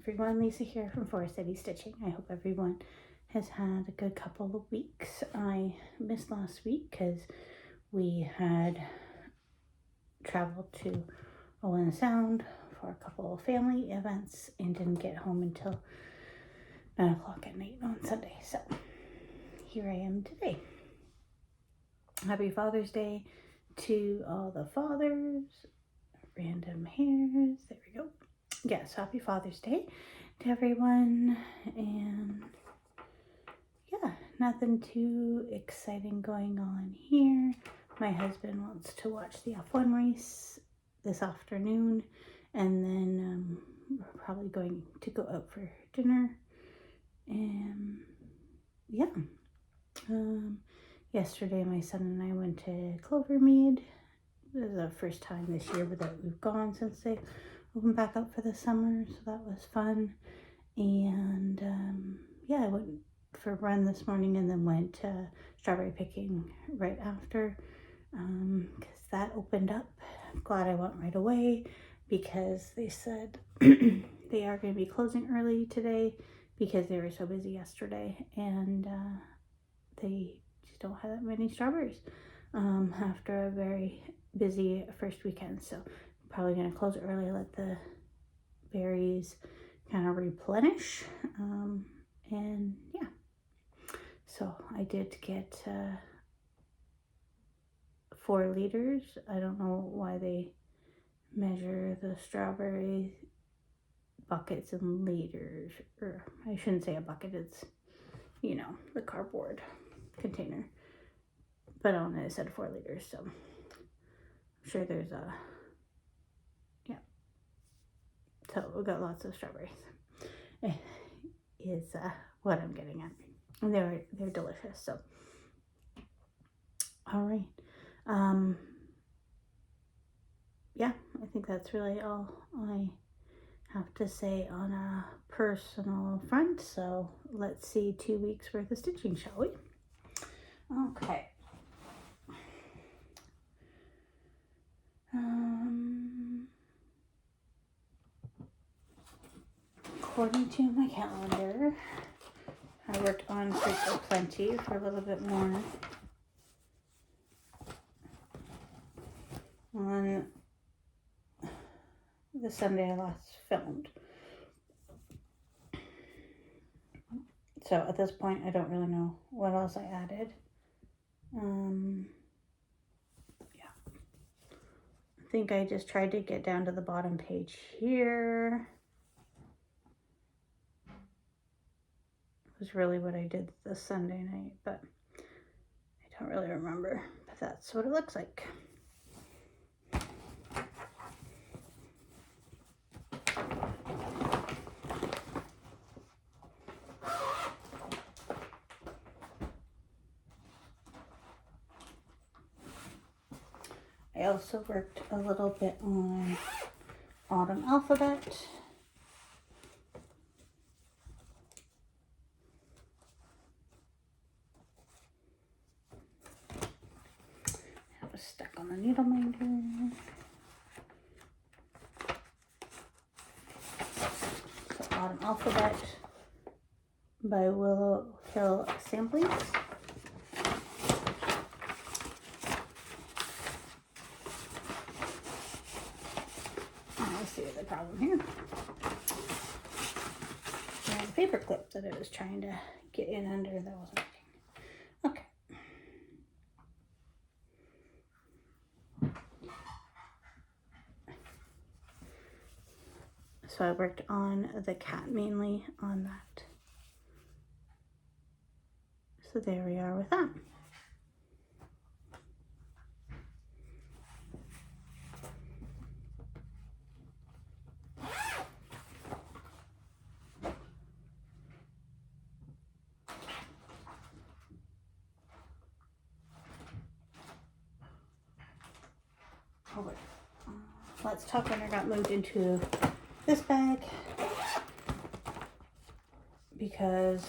everyone, Lisa here from Forest City Stitching. I hope everyone has had a good couple of weeks. I missed last week because we had traveled to Owen Sound for a couple of family events and didn't get home until 9 o'clock at night on Sunday. So here I am today. Happy Father's Day to all the fathers. Random hairs. There we go. Yes, happy Father's Day to everyone. And yeah, nothing too exciting going on here. My husband wants to watch the F1 race this afternoon, and then we're probably going to go out for dinner. And yeah, yesterday my son and I went to Clovermead. It was the first time this year that we've gone since they opened back up for the summer, so that was fun. And yeah, I went for a run this morning and then went strawberry picking right after, because that opened up. I'm glad I went right away because they said they are going to be closing early today because they were so busy yesterday, and they just don't have that many strawberries after a very busy first weekend. So probably going to close early, let the berries kind of replenish. And yeah, so I did get 4 liters. I don't know why they measure the strawberry buckets in liters, or I shouldn't say a bucket, it's, you know, the cardboard container, but on it said 4 liters, so I'm sure there's a, yeah, so we got lots of strawberries is what I'm getting at, and they're delicious. So all right, yeah, I think that's really all I have to say on a personal front. So let's see 2 weeks worth of stitching, shall we? Okay. According to my calendar, I worked on Fruits of Plenty for a little bit more on the Sunday I last filmed. So at this point, I don't really know what else I added. Yeah. I think I just tried to get down to the bottom page here. Was really what I did this Sunday night, but I don't really remember. But that's what it looks like. I also worked a little bit on Autumn Alphabet. That was stuck on the needle minder. So Autumn Alphabet by Willow Hill Samplings. Let's see the problem here. I had a paper clip that I was trying to get in under that wasn't working. Okay. So I worked on the cat mainly on that. So there we are with that. Okay. Let's Talk Winter got moved into this bag because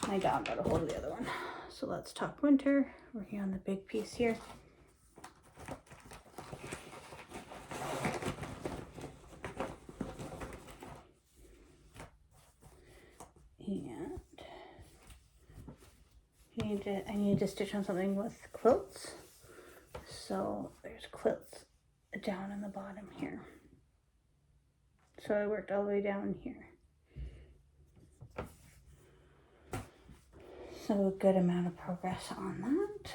my dog got a hold of the other one. So Let's Talk Winter, working on the big piece here. I need to stitch on something with quilts. So there's quilts down in the bottom here. So I worked all the way down here. So a good amount of progress on that.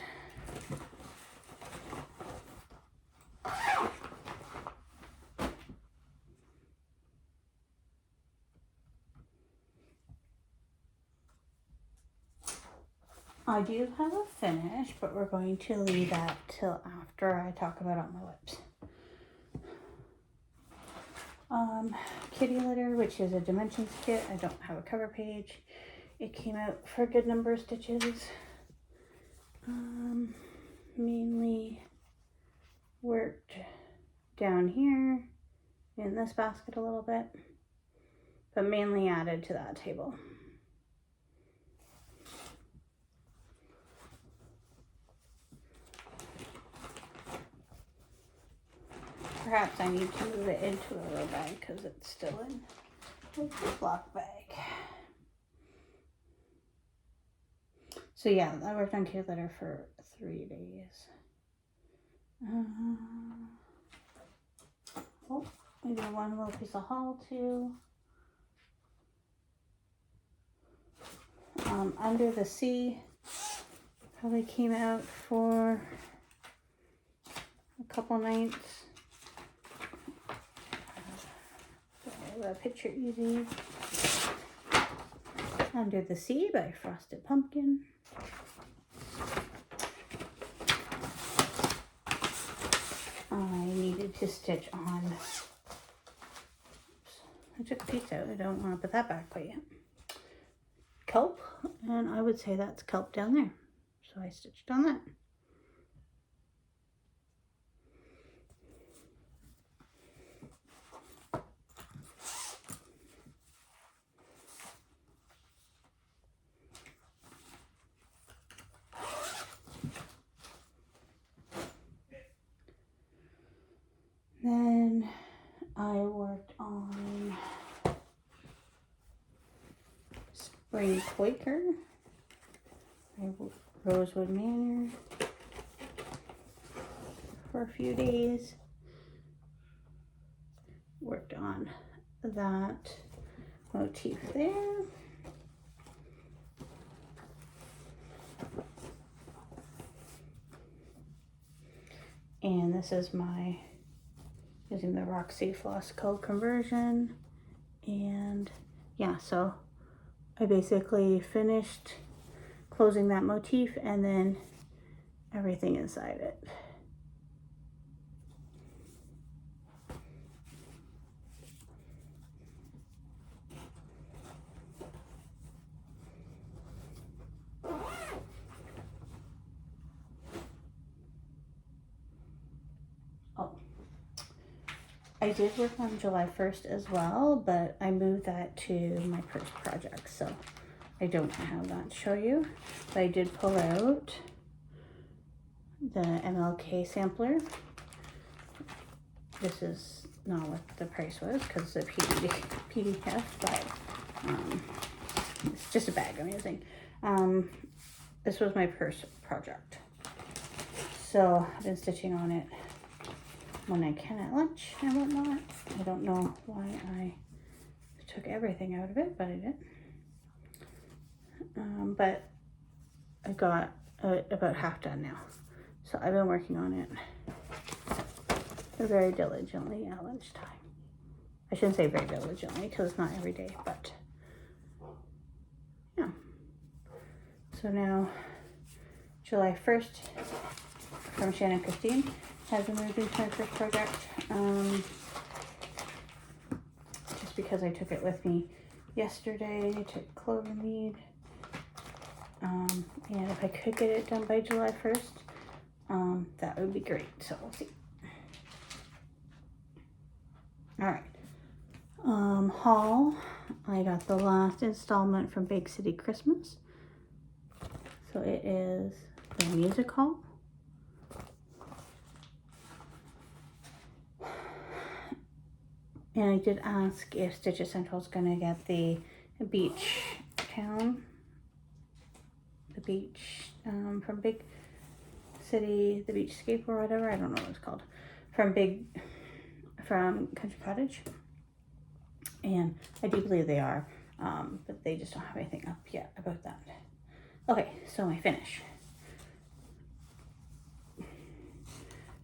I do have a finish, but we're going to leave that till after I talk about on my whips. Kitty litter, which is a dimensions kit. I don't have a cover page. It came out for a good number of stitches. Mainly worked down here in this basket a little bit, but mainly added to that table. Perhaps I need to move it into a little bag because it's still in a Ziploc bag. So yeah, I worked on kitty litter for 3 days. Oh, maybe one little piece of haul too. Under the Sea probably came out for a couple nights. A picture easy. Under the Sea by Frosted Pumpkin. I needed to stitch on. Oops, I took a piece out. I don't want to put that back quite yet. Kelp, and I would say that's kelp down there. So I stitched on that. Then I worked on Spring Quaker by Rosewood Manor for a few days. Worked on that motif there. And this is my using the Roxy Floss Co conversion. And yeah, so I basically finished closing that motif and then everything inside it. I did work on July 1st as well, but I moved that to my purse project, so I don't have that to show you. But I did pull out the MLK sampler. This is not what the price was because it's a PDF, but it's just a bag I'm using. This was my purse project. So I've been stitching on it when I can at lunch and whatnot. I don't know why I took everything out of it, but I did. But I got about half done now. So I've been working on it very diligently at lunchtime. I shouldn't say very diligently because it's not every day, but yeah. So now July 1st from Shannon Christine has been moved into my first project, just because I took it with me yesterday to Clovermead, and if I could get it done by July 1st, that would be great, so we'll see. Alright, haul, I got the last installment from Big City Christmas, so it is the music hall. And I did ask if Stitch Essential is going to get the beach town, the beach, from Big City, the Beachscape or whatever, I don't know what it's called, from Country Cottage. And I do believe they are, but they just don't have anything up yet about that. Okay, so my finish.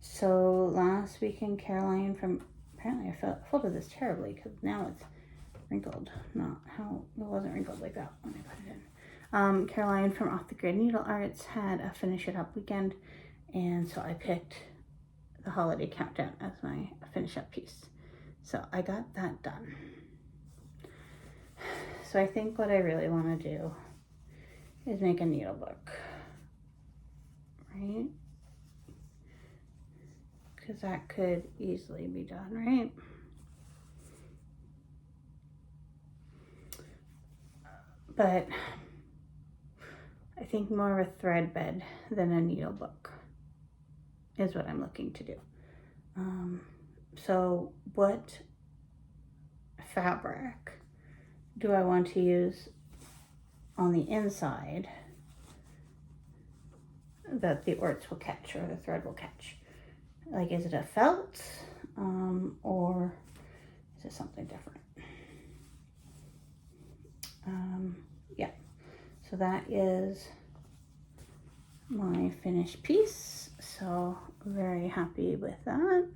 So last weekend, Caroline from, apparently I folded this terribly because now it's wrinkled. Not how, it wasn't wrinkled like that when I put it in. Caroline from Off the Grid Needle Arts had a Finish It Up weekend, and so I picked the Holiday Countdown as my finish up piece. So I got that done. So I think what I really want to do is make a needle book, right? Because that could easily be done, right? But I think more of a thread bed than a needle book is what I'm looking to do. So what fabric do I want to use on the inside that the orts will catch or the thread will catch? Like, is it a felt or is it something different? Yeah, so that is my finished piece. So very happy with that.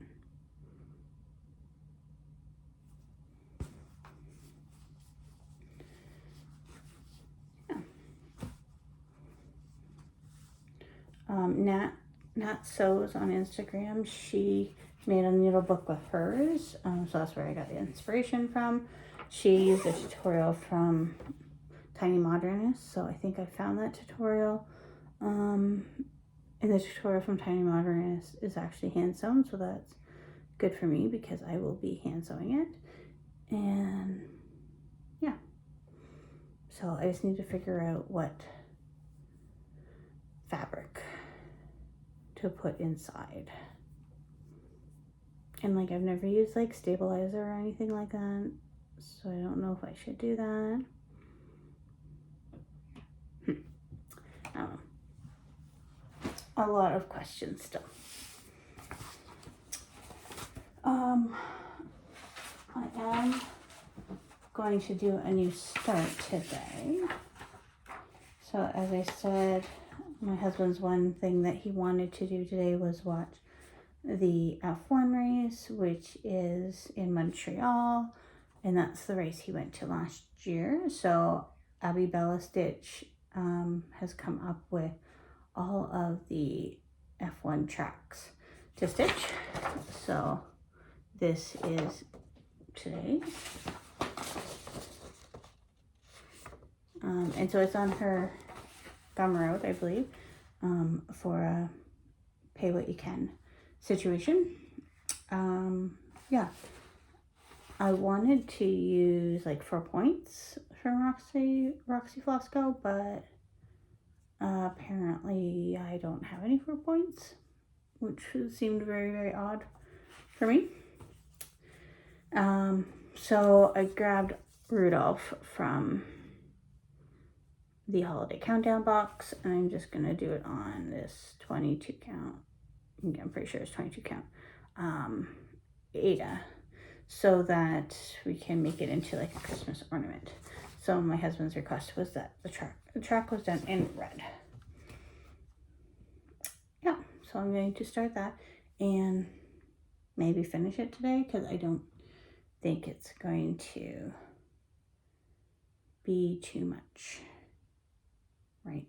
Nat Sews on Instagram, she made a needle book with hers, so that's where I got the inspiration from. She used a tutorial from Tiny Modernist, so I think I found that tutorial. And the tutorial from Tiny Modernist is actually hand sewn, so that's good for me because I will be hand sewing it. And yeah, so I just need to figure out what fabric to put inside. And like, I've never used like stabilizer or anything like that, so I don't know if I should do that. I don't know. A lot of questions still. I am going to do a new start today. So as I said, my husband's one thing that he wanted to do today was watch the F1 race, which is in Montreal, and that's the race he went to last year. So Abby Bella Stitch has come up with all of the F1 tracks to stitch. So this is today. And so it's on her Gumroad, I believe, for a pay what you can situation. Yeah, I wanted to use like 4 points from Roxy Flosstube, but apparently I don't have any 4 points, which seemed very, very odd for me. So I grabbed Rudolph from the Holiday Countdown box, and I'm just gonna do it on this 22 count. I'm pretty sure it's 22 count Ada, so that we can make it into like a Christmas ornament. So my husband's request was that the track was done in red. Yeah, so I'm going to start that and maybe finish it today because I don't think it's going to be too much, right?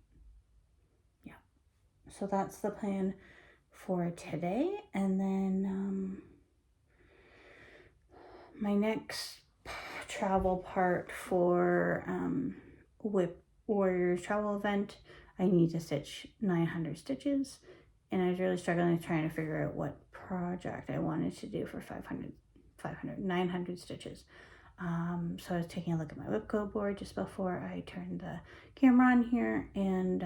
Yeah, so that's the plan for today. And then my next travel part for Whip Warriors travel event, I need to stitch 900 stitches, and I was really struggling trying to figure out what project I wanted to do for 900 stitches. So I was taking a look at my Whipco board just before I turned the camera on here, and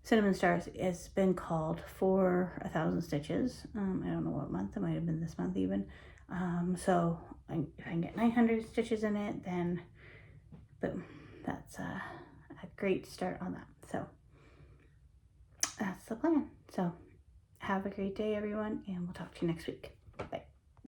Cinnamon Stars has been called for 1,000 stitches. I don't know what month, it might have been this month even. So if I can get 900 stitches in it, then boom, that's a great start on that. So that's the plan. So have a great day, everyone, and we'll talk to you next week.